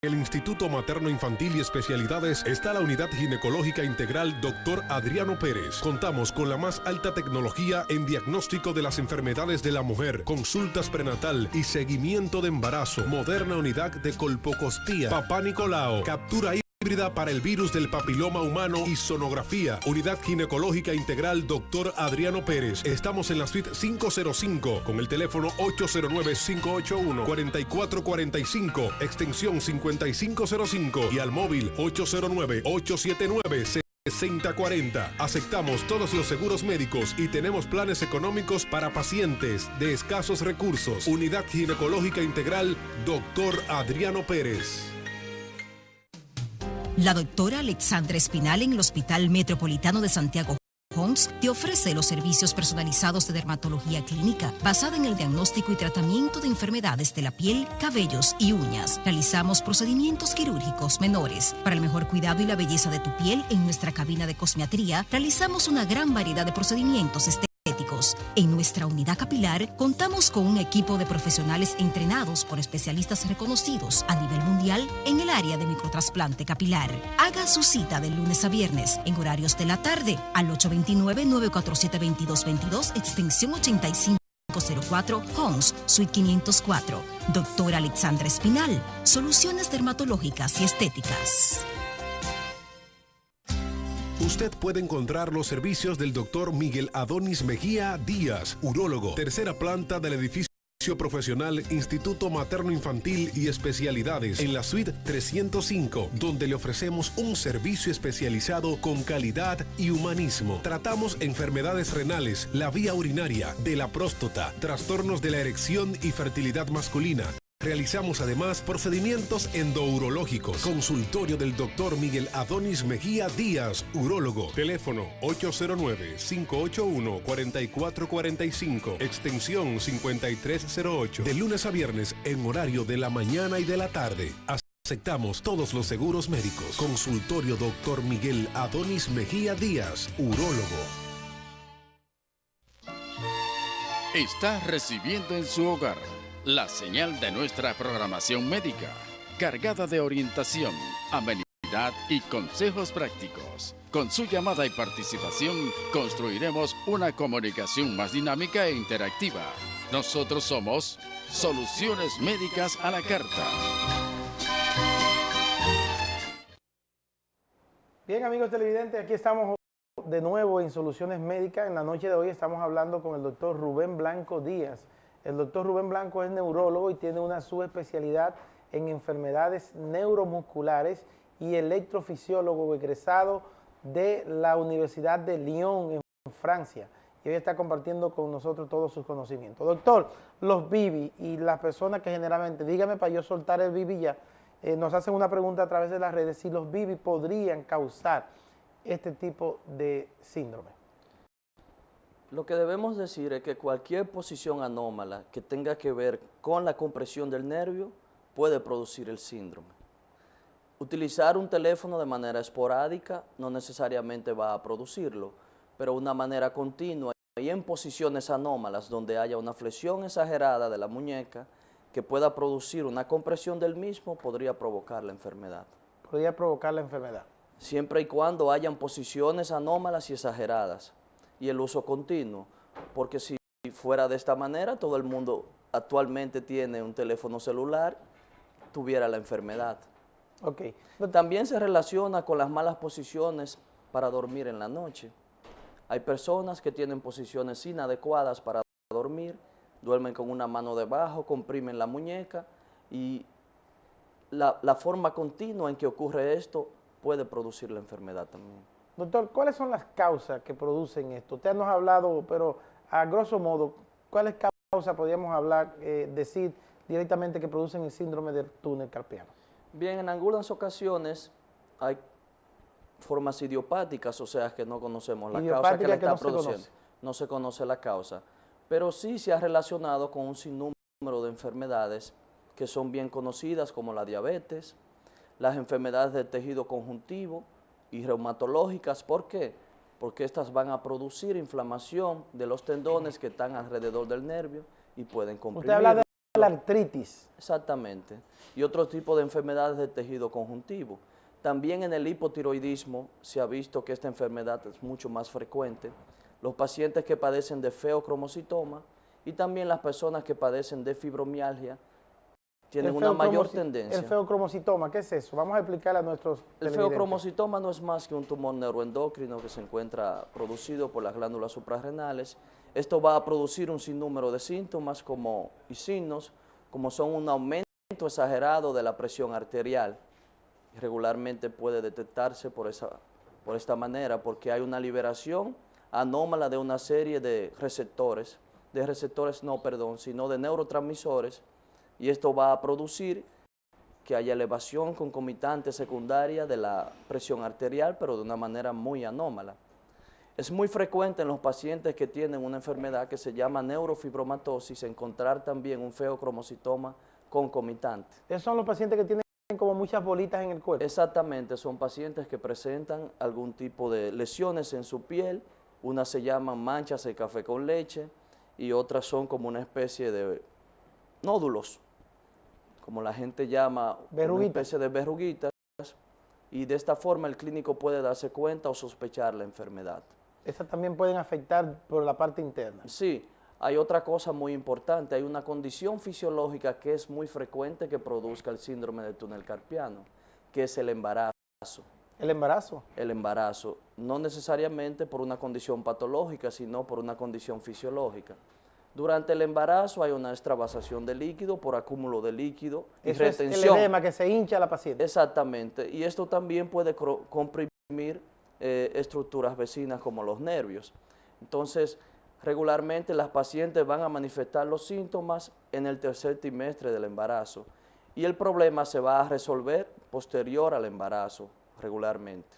Speaker 6: En el Instituto Materno Infantil y Especialidades está la Unidad Ginecológica Integral Dr. Adriano Pérez. Contamos con la más alta tecnología en diagnóstico de las enfermedades de la mujer, consultas prenatal y seguimiento de embarazo, moderna unidad de colpocostía, papá Nicolau, captura híbrida para el virus del papiloma humano y sonografía. Unidad Ginecológica Integral Dr. Adriano Pérez. Estamos en la suite 505 con el teléfono 809-581-4445, extensión 5505 y al móvil 809-879-6040. Aceptamos todos los seguros médicos y tenemos planes económicos para pacientes de escasos recursos. Unidad Ginecológica Integral Dr. Adriano Pérez.
Speaker 9: La doctora Alexandra Espinal en el Hospital Metropolitano de Santiago Homs te ofrece los servicios personalizados de dermatología clínica basada en el diagnóstico y tratamiento de enfermedades de la piel, cabellos y uñas. Realizamos procedimientos quirúrgicos menores. Para el mejor cuidado y la belleza de tu piel, en nuestra cabina de cosmetría realizamos una gran variedad de procedimientos estéticos. En nuestra unidad capilar contamos con un equipo de profesionales entrenados por especialistas reconocidos a nivel mundial en el área de microtrasplante capilar. Haga su cita de lunes a viernes en horarios de la tarde al 829-947-2222, extensión 8504, Homs, Suite 504. Doctora Alexandra Espinal, soluciones dermatológicas y estéticas.
Speaker 6: Usted puede encontrar los servicios del Dr. Miguel Adonis Mejía Díaz, urólogo, tercera planta del edificio profesional Instituto Materno Infantil y Especialidades en la suite 305, donde le ofrecemos un servicio especializado con calidad y humanismo. Tratamos enfermedades renales, la vía urinaria, de la próstata, trastornos de la erección y fertilidad masculina. Realizamos además procedimientos endourológicos. Consultorio del Dr. Miguel Adonis Mejía Díaz, urólogo. Teléfono 809-581-4445, extensión 5308. De lunes a viernes en horario de la mañana y de la tarde. Aceptamos todos los seguros médicos. Consultorio Dr. Miguel Adonis Mejía Díaz, urólogo.
Speaker 2: Está recibiendo en su hogar la señal de nuestra programación médica, cargada de orientación, amenidad y consejos prácticos. Con su llamada y participación, construiremos una comunicación más dinámica e interactiva. Nosotros somos Soluciones Médicas a la Carta.
Speaker 3: Bien, amigos televidentes, aquí estamos de nuevo en Soluciones Médicas. En la noche de hoy estamos hablando con el doctor Rubén Blanco Díaz. El doctor Rubén Blanco es neurólogo y tiene una subespecialidad en enfermedades neuromusculares y electrofisiólogo egresado de la Universidad de Lyon en Francia. Y hoy está compartiendo con nosotros todos sus conocimientos. Doctor, los BIBI y las personas que generalmente, dígame para yo soltar el BIBI ya, nos hacen una pregunta a través de las redes, si los BIBI podrían causar este tipo de síndrome.
Speaker 10: Lo que debemos decir es que cualquier posición anómala que tenga que ver con la compresión del nervio puede producir el síndrome. Utilizar un teléfono de manera esporádica no necesariamente va a producirlo, pero una manera continua y en posiciones anómalas donde haya una flexión exagerada de la muñeca que pueda producir una compresión del mismo podría provocar la enfermedad.
Speaker 3: Podría provocar la enfermedad.
Speaker 10: Siempre y cuando hayan posiciones anómalas y exageradas. Y el uso continuo, porque si fuera de esta manera, todo el mundo actualmente tiene un teléfono celular, tuviera la enfermedad.
Speaker 3: Okay.
Speaker 10: También se relaciona con las malas posiciones para dormir en la noche. Hay personas que tienen posiciones inadecuadas para dormir, duermen con una mano debajo, comprimen la muñeca y la forma continua en que ocurre esto puede producir la enfermedad también.
Speaker 3: Doctor, ¿cuáles son las causas que producen esto? Usted nos ha hablado, pero a grosso modo, ¿cuáles causas podríamos hablar, decir directamente que producen el síndrome del túnel carpiano?
Speaker 10: Bien, en algunas ocasiones hay formas idiopáticas, o sea que no conocemos la causa que le está produciendo. No se conoce la causa, pero sí se ha relacionado con un sinnúmero de enfermedades que son bien conocidas como la diabetes, las enfermedades del tejido conjuntivo, y reumatológicas. ¿Por qué? Porque estas van a producir inflamación de los tendones que están alrededor del nervio y pueden comprimir.
Speaker 3: Usted habla de la artritis.
Speaker 10: Exactamente. Y otro tipo de enfermedades del tejido conjuntivo. También en el hipotiroidismo se ha visto que esta enfermedad es mucho más frecuente. Los pacientes que padecen de feocromocitoma y también las personas que padecen de fibromialgia tienen una mayor tendencia.
Speaker 3: El feocromocitoma, ¿qué es eso? Vamos a explicarle a nuestros
Speaker 10: El feocromocitoma no es más que un tumor neuroendocrino que se encuentra producido por las glándulas suprarrenales. Esto va a producir un sinnúmero de síntomas y signos, como son un aumento exagerado de la presión arterial. Regularmente puede detectarse por esta manera, porque hay una liberación anómala de una serie de sino de neurotransmisores, y esto va a producir que haya elevación concomitante secundaria de la presión arterial, pero de una manera muy anómala. Es muy frecuente en los pacientes que tienen una enfermedad que se llama neurofibromatosis encontrar también un feocromocitoma concomitante.
Speaker 3: Esos son los pacientes que tienen como muchas bolitas en el cuerpo.
Speaker 10: Exactamente, son pacientes que presentan algún tipo de lesiones en su piel. Unas se llaman manchas de café con leche y otras son como una especie de nódulos, como la gente llama, una especie de verruguitas, y de esta forma el clínico puede darse cuenta o sospechar la enfermedad.
Speaker 3: Esas también pueden afectar por la parte interna.
Speaker 10: Sí, hay otra cosa muy importante, hay una condición fisiológica que es muy frecuente que produzca el síndrome del túnel carpiano, que es el embarazo.
Speaker 3: ¿El embarazo?
Speaker 10: El embarazo, no necesariamente por una condición patológica, sino por una condición fisiológica. Durante el embarazo hay una extravasación de líquido por acúmulo de líquido y retención.
Speaker 3: Es el edema, que se hincha la paciente.
Speaker 10: Exactamente, y esto también puede comprimir estructuras vecinas como los nervios. Entonces, regularmente las pacientes van a manifestar los síntomas en el tercer trimestre del embarazo y el problema se va a resolver posterior al embarazo regularmente.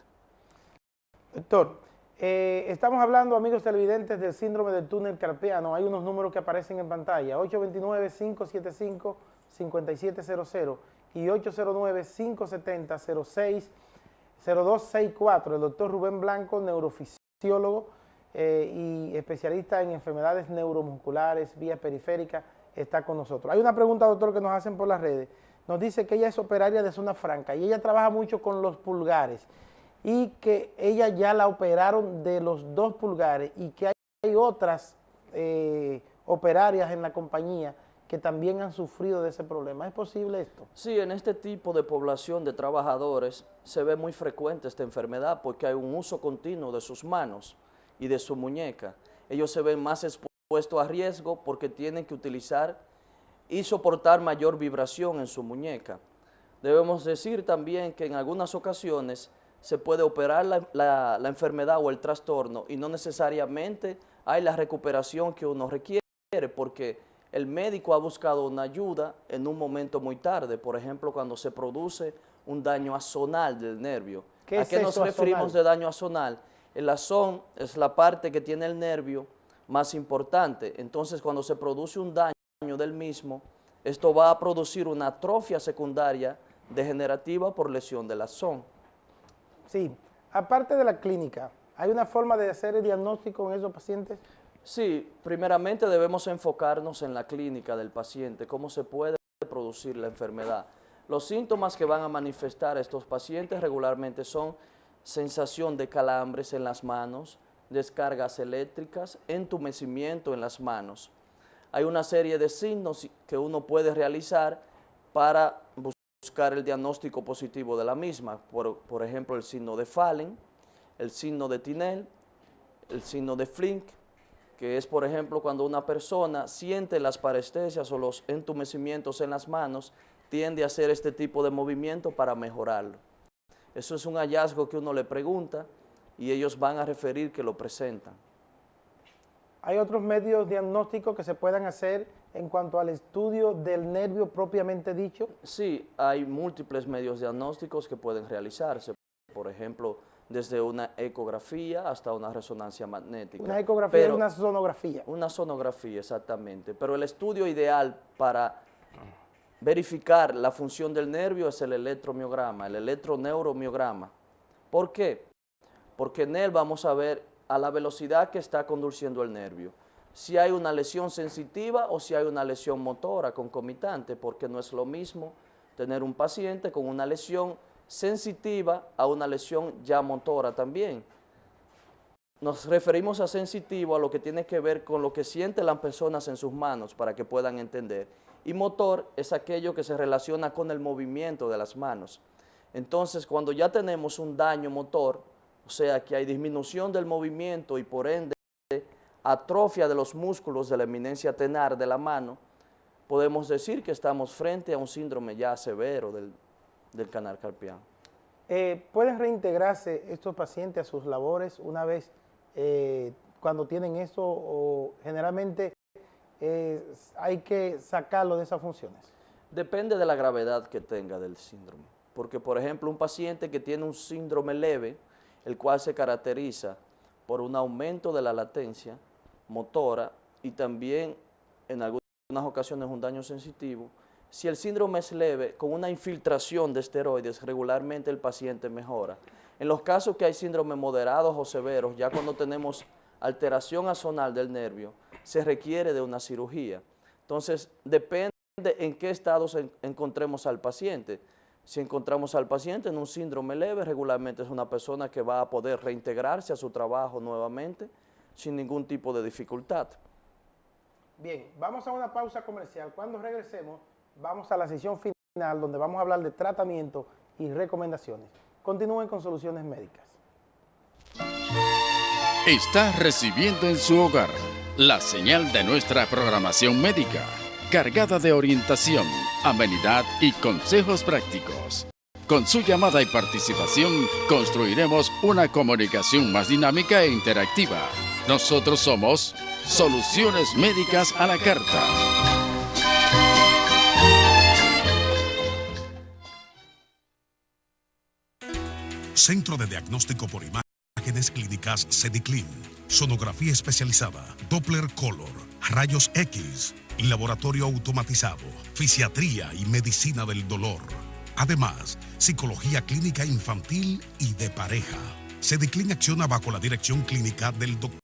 Speaker 3: Doctor, estamos hablando, amigos televidentes, del síndrome del túnel carpiano. Hay unos números que aparecen en pantalla, 829-575-5700 y 809-570-0264. El doctor Rubén Blanco, neurofisiólogo y especialista en enfermedades neuromusculares, vía periférica, está con nosotros. Hay una pregunta, doctor, que nos hacen por las redes. Nos dice que ella es operaria de zona franca y ella trabaja mucho con los pulgares y que ella ya la operaron de los 2 pulgares y que hay otras operarias en la compañía que también han sufrido de ese problema. ¿Es posible esto?
Speaker 10: Sí, en este tipo de población de trabajadores se ve muy frecuente esta enfermedad porque hay un uso continuo de sus manos y de su muñeca. Ellos se ven más expuestos a riesgo porque tienen que utilizar y soportar mayor vibración en su muñeca. Debemos decir también que en algunas ocasiones se puede operar la enfermedad o el trastorno y no necesariamente hay la recuperación que uno requiere porque el médico ha buscado una ayuda en un momento muy tarde, por ejemplo, cuando se produce un daño azonal del nervio. ¿A qué nos referimos de daño azonal? El azón es la parte que tiene el nervio más importante, entonces cuando se produce un daño del mismo, esto va a producir una atrofia secundaria degenerativa por lesión del axón.
Speaker 3: Sí, aparte de la clínica, ¿hay una forma de hacer el diagnóstico en esos pacientes?
Speaker 10: Sí, primeramente debemos enfocarnos en la clínica del paciente, cómo se puede producir la enfermedad. Los síntomas que van a manifestar estos pacientes regularmente son sensación de calambres en las manos, descargas eléctricas, entumecimiento en las manos. Hay una serie de signos que uno puede realizar para buscar el diagnóstico positivo de la misma. Por ejemplo, el signo de Fallen, el signo de Tinel, el signo de Flink, que es, por ejemplo, cuando una persona siente las parestesias o los entumecimientos en las manos, tiende a hacer este tipo de movimiento para mejorarlo. Eso es un hallazgo que uno le pregunta y ellos van a referir que lo presentan.
Speaker 3: ¿Hay otros medios diagnósticos que se puedan hacer en cuanto al estudio del nervio propiamente dicho?
Speaker 10: Sí, hay múltiples medios diagnósticos que pueden realizarse. Por ejemplo, desde una ecografía hasta una resonancia magnética.
Speaker 3: Una ecografía es una sonografía.
Speaker 10: Una sonografía, exactamente. Pero el estudio ideal para verificar la función del nervio es el electromiograma, el electroneuromiograma. ¿Por qué? Porque en él vamos a ver a la velocidad que está conduciendo el nervio, si hay una lesión sensitiva o si hay una lesión motora concomitante, porque no es lo mismo tener un paciente con una lesión sensitiva a una lesión ya motora también. nos referimos a sensitivo a lo que tiene que ver con lo que sienten las personas en sus manos para que puedan entender. Y motor es aquello que se relaciona con el movimiento de las manos. Entonces, cuando ya tenemos un daño motor, o sea que hay disminución del movimiento y por ende atrofia de los músculos de la eminencia tenar de la mano, podemos decir que estamos frente a un síndrome ya severo del canal carpiano.
Speaker 3: ¿Pueden reintegrarse estos pacientes a sus labores una vez cuando tienen eso o generalmente hay que sacarlo de esas funciones?
Speaker 10: Depende de la gravedad que tenga del síndrome, porque por ejemplo un paciente que tiene un síndrome leve, el cual se caracteriza por un aumento de la latencia motora y también en algunas ocasiones un daño sensitivo, si el síndrome es leve, con una infiltración de esteroides regularmente el paciente mejora. En los casos que hay síndromes moderados o severos, ya cuando tenemos alteración axonal del nervio, se requiere de una cirugía. Entonces, depende en qué estado encontremos al paciente. Si encontramos al paciente en un síndrome leve, regularmente es una persona que va a poder reintegrarse a su trabajo nuevamente sin ningún tipo de dificultad.
Speaker 3: Bien, vamos a una pausa comercial. Cuando regresemos, vamos a la sesión final donde vamos a hablar de tratamiento y recomendaciones. Continúen con Soluciones Médicas.
Speaker 2: Está recibiendo en su hogar la señal de nuestra programación médica, cargada de orientación, amenidad y consejos prácticos. Con su llamada y participación construiremos una comunicación más dinámica e interactiva. Nosotros somos Soluciones Médicas a la Carta.
Speaker 1: Centro de Diagnóstico por Imágenes Clínicas CEDICLIN, sonografía especializada, Doppler Color, rayos X, laboratorio automatizado, fisiatría y medicina del dolor. Además, psicología clínica infantil y de pareja. CEDICLIN acciona bajo la dirección clínica del doctor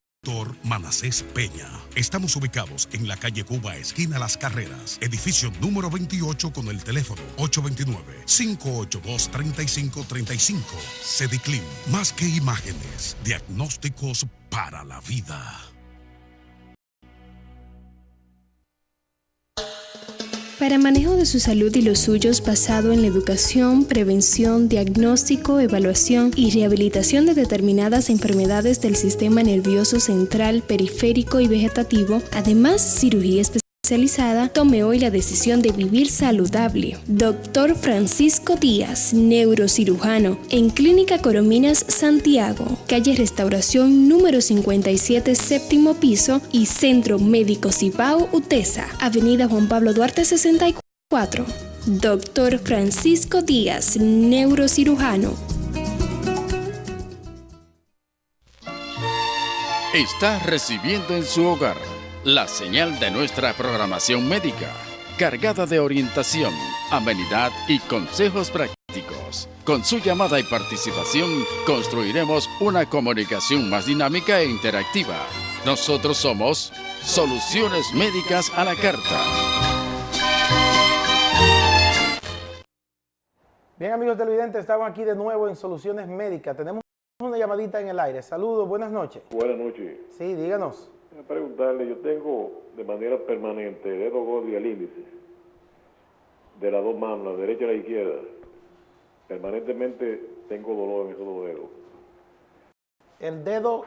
Speaker 1: Manasés Peña. Estamos ubicados en la calle Cuba, esquina Las Carreras, edificio número 28 con el teléfono 829-582-3535. CEDICLIN, más que imágenes, diagnósticos para la vida.
Speaker 5: Para manejo de su salud y los suyos basado en la educación, prevención, diagnóstico, evaluación y rehabilitación de determinadas enfermedades del sistema nervioso central, periférico y vegetativo, además cirugía especializada, tome hoy la decisión de vivir saludable. Dr. Francisco Díaz, neurocirujano, en Clínica Corominas, Santiago, calle Restauración número 57, séptimo piso y Centro Médico Cibao UTESA, Avenida Juan Pablo Duarte 64. Dr. Francisco Díaz, neurocirujano.
Speaker 2: Está recibiendo en su hogar la señal de nuestra programación médica, cargada de orientación, amenidad y consejos prácticos. Con su llamada y participación construiremos una comunicación más dinámica e interactiva. Nosotros somos Soluciones Médicas a la Carta.
Speaker 3: Bien, amigos televidentes, estamos aquí de nuevo en Soluciones Médicas. Tenemos una llamadita en el aire. Saludos, buenas noches.
Speaker 12: Buenas noches.
Speaker 3: Sí, díganos.
Speaker 12: Quiero preguntarle, yo tengo de manera permanente el dedo gordo y el índice de las dos manos, la derecha y la izquierda. Permanentemente tengo dolor en esos dos dedos.
Speaker 3: El dedo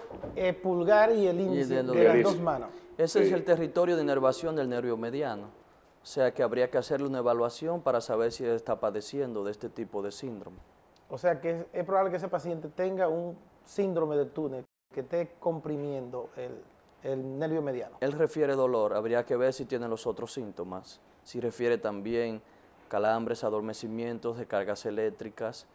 Speaker 3: pulgar y el índice de las dos manos.
Speaker 10: Ese es el territorio de inervación del nervio mediano. O sea que habría que hacerle una evaluación para saber si está padeciendo de este tipo de síndrome.
Speaker 3: O sea que es probable que ese paciente tenga un síndrome de túnel que esté comprimiendo el nervio mediano.
Speaker 10: Él refiere dolor, habría que ver si tiene los otros síntomas. Si refiere también calambres, adormecimientos, descargas eléctricas.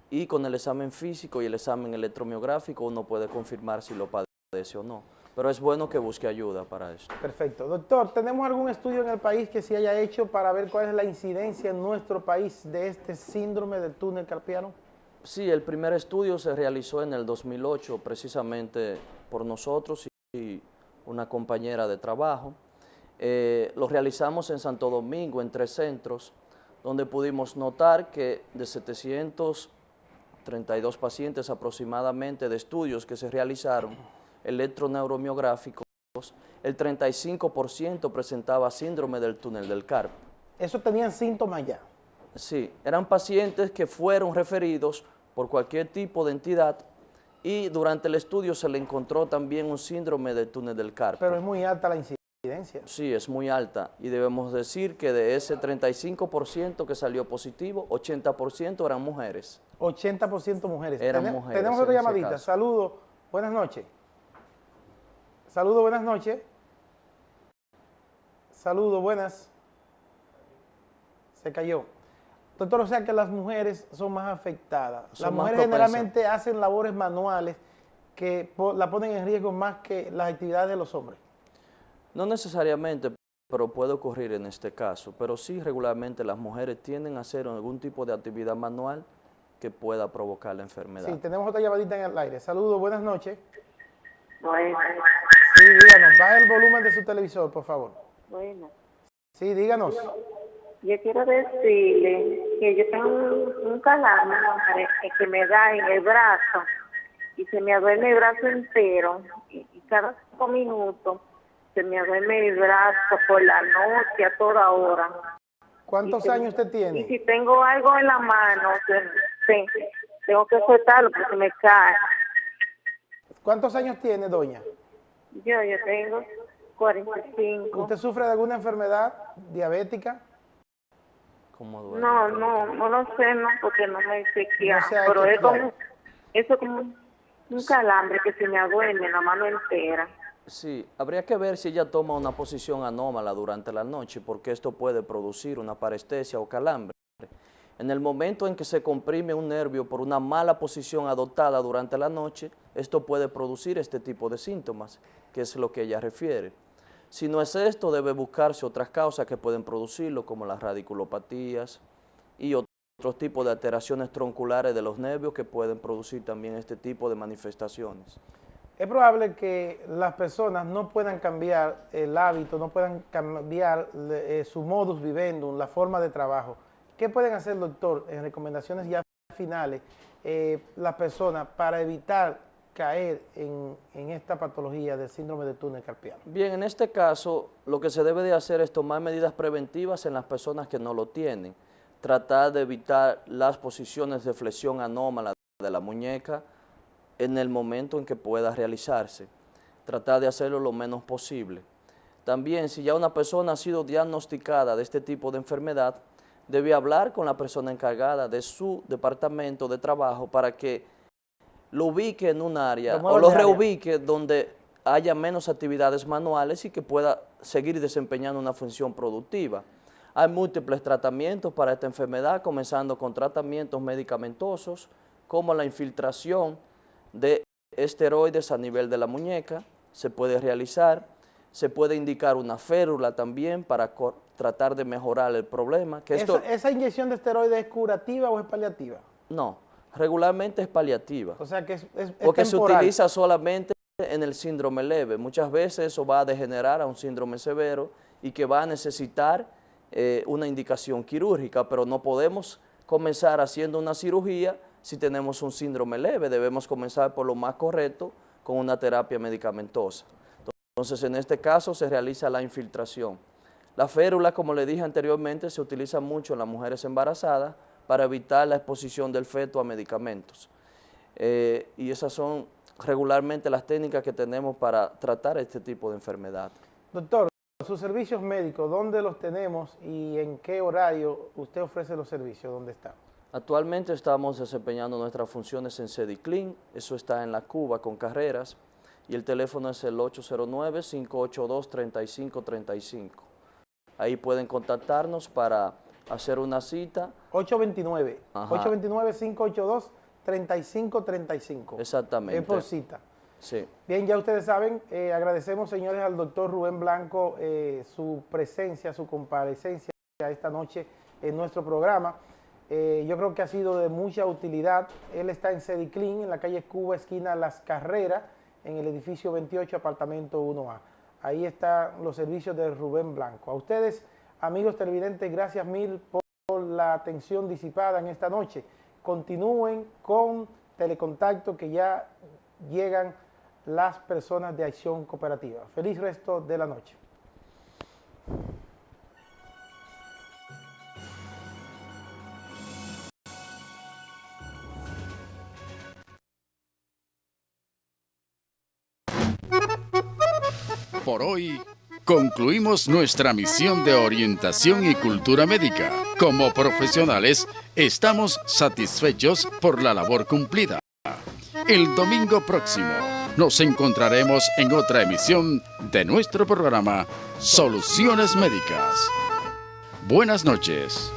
Speaker 10: Y con el examen físico y el examen electromiográfico uno puede confirmar si lo padece o no. Pero es bueno que busque ayuda para eso.
Speaker 3: Perfecto. Doctor, ¿tenemos algún estudio en el país que se haya hecho para ver cuál es la incidencia en nuestro país de este síndrome del túnel carpiano?
Speaker 10: Sí, el primer estudio se realizó en el 2008 precisamente por nosotros y una compañera de trabajo. Lo realizamos en Santo Domingo, en 3 centros, donde pudimos notar que de 732 pacientes aproximadamente de estudios que se realizaron, electroneuromiográficos, el 35% presentaba síndrome del túnel del carpo.
Speaker 3: ¿Eso tenían síntomas ya?
Speaker 10: Sí, eran pacientes que fueron referidos por cualquier tipo de entidad y durante el estudio se le encontró también un síndrome del túnel del carpo.
Speaker 3: Pero es muy alta la incidencia.
Speaker 10: Sí, es muy alta y debemos decir que de ese 35% que salió positivo, 80% eran mujeres.
Speaker 3: 80% mujeres.
Speaker 10: Eran mujeres.
Speaker 3: Tenemos otra llamadita. Saludos, buenas noches. Saludos, buenas noches. Saludos, buenas. Se cayó. Doctor, o sea que las mujeres son más afectadas. Las mujeres generalmente hacen labores manuales que la ponen en riesgo más que las actividades de los hombres.
Speaker 10: No necesariamente, pero puede ocurrir en este caso. Pero sí, regularmente las mujeres tienden a hacer algún tipo de actividad manual que pueda provocar la enfermedad.
Speaker 3: Sí, tenemos otra llamadita en el aire. Saludos, buenas noches.
Speaker 13: Bueno.
Speaker 3: Sí, díganos, baje el volumen de su televisor, por favor.
Speaker 13: Bueno.
Speaker 3: Sí, díganos.
Speaker 13: Yo quiero decirle que yo tengo un calambre que me da en el brazo y se me duele el brazo entero y cada 5 minutos se me duele el brazo por la noche a toda hora.
Speaker 3: ¿Cuántos años usted tiene?
Speaker 13: Y si tengo algo en la mano, tengo que soltarlo porque me cae.
Speaker 3: ¿Cuántos años tiene, doña?
Speaker 13: Yo tengo 45.
Speaker 3: ¿Usted sufre de alguna enfermedad diabética?
Speaker 10: ¿Cómo duele?
Speaker 13: No lo sé, no, porque no me chequeado,
Speaker 3: No
Speaker 13: pero es como, eso como un calambre que se me duele en la mano entera.
Speaker 10: Sí, habría que ver si ella toma una posición anómala durante la noche, porque esto puede producir una parestesia o calambre. En el momento en que se comprime un nervio por una mala posición adoptada durante la noche, esto puede producir este tipo de síntomas, que es lo que ella refiere. Si no es esto, debe buscarse otras causas que pueden producirlo, como las radiculopatías y otros tipos de alteraciones tronculares de los nervios que pueden producir también este tipo de manifestaciones.
Speaker 3: Es probable que las personas no puedan cambiar el hábito, no puedan cambiar su modus vivendi, la forma de trabajo. ¿Qué pueden hacer, doctor, en recomendaciones ya finales, las personas para evitar caer en esta patología del síndrome del túnel carpiano?
Speaker 10: Bien, en este caso, lo que se debe de hacer es tomar medidas preventivas en las personas que no lo tienen. Tratar de evitar las posiciones de flexión anómala de la muñeca en el momento en que pueda realizarse. Tratar de hacerlo lo menos posible. También, si ya una persona ha sido diagnosticada de este tipo de enfermedad, debe hablar con la persona encargada de su departamento de trabajo para que lo ubique en un área o lo reubique donde haya menos actividades manuales y que pueda seguir desempeñando una función productiva. Hay múltiples tratamientos para esta enfermedad, comenzando con tratamientos medicamentosos, como la infiltración de esteroides a nivel de la muñeca, se puede realizar, se puede indicar una férula también para tratar de mejorar el problema.
Speaker 3: ¿Esa inyección de esteroides es curativa o es paliativa?
Speaker 10: No, regularmente es paliativa.
Speaker 3: O sea que es
Speaker 10: porque
Speaker 3: temporal.
Speaker 10: Se utiliza solamente en el síndrome leve. Muchas veces eso va a degenerar a un síndrome severo y que va a necesitar una indicación quirúrgica, pero no podemos comenzar haciendo una cirugía si tenemos un síndrome leve. Debemos comenzar por lo más correcto con una terapia medicamentosa. Entonces, en este caso se realiza la infiltración. La férula, como le dije anteriormente, se utiliza mucho en las mujeres embarazadas para evitar la exposición del feto a medicamentos. Y esas son regularmente las técnicas que tenemos para tratar este tipo de enfermedad.
Speaker 3: Doctor, sus servicios médicos, ¿dónde los tenemos y en qué horario usted ofrece los servicios? ¿Dónde está?
Speaker 10: Actualmente estamos desempeñando nuestras funciones en Cediclin, eso está en La Cuba con Carreras, y el teléfono es el 809-582-3535. Ahí pueden contactarnos para hacer una cita.
Speaker 3: 829-582-3535.
Speaker 10: Exactamente.
Speaker 3: Es por cita.
Speaker 10: Sí.
Speaker 3: Bien, ya ustedes saben, agradecemos, señores, al doctor Rubén Blanco su presencia, su comparecencia esta noche en nuestro programa. Yo creo que ha sido de mucha utilidad. Él está en Cediclin, en la calle Cuba, esquina Las Carreras, en el edificio 28, apartamento 1A. Ahí están los servicios de Rubén Blanco. A ustedes, amigos televidentes, gracias mil por la atención disipada en esta noche. Continúen con Telecontacto, que ya llegan las personas de Acción Cooperativa. Feliz resto de la noche.
Speaker 2: Por hoy, concluimos nuestra misión de orientación y cultura médica. Como profesionales, estamos satisfechos por la labor cumplida. El domingo próximo nos encontraremos en otra emisión de nuestro programa Soluciones Médicas. Buenas noches.